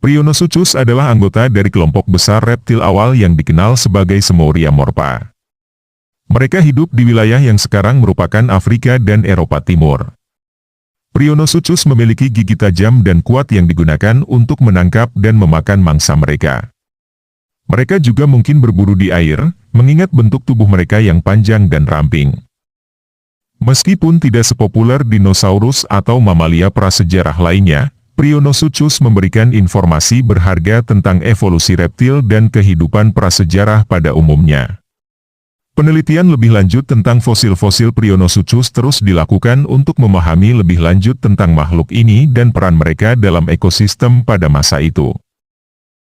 Prionosuchus adalah anggota dari kelompok besar reptil awal yang dikenal sebagai Semauria-morpha. Mereka hidup di wilayah yang sekarang merupakan Afrika dan Eropa Timur. Prionosuchus memiliki gigi tajam dan kuat yang digunakan untuk menangkap dan memakan mangsa mereka. Mereka juga mungkin berburu di air, mengingat bentuk tubuh mereka yang panjang dan ramping. Meskipun tidak sepopuler dinosaurus atau mamalia prasejarah lainnya, Prionosuchus memberikan informasi berharga tentang evolusi reptil dan kehidupan prasejarah pada umumnya. Penelitian lebih lanjut tentang fosil-fosil Prionosuchus terus dilakukan untuk memahami lebih lanjut tentang makhluk ini dan peran mereka dalam ekosistem pada masa itu.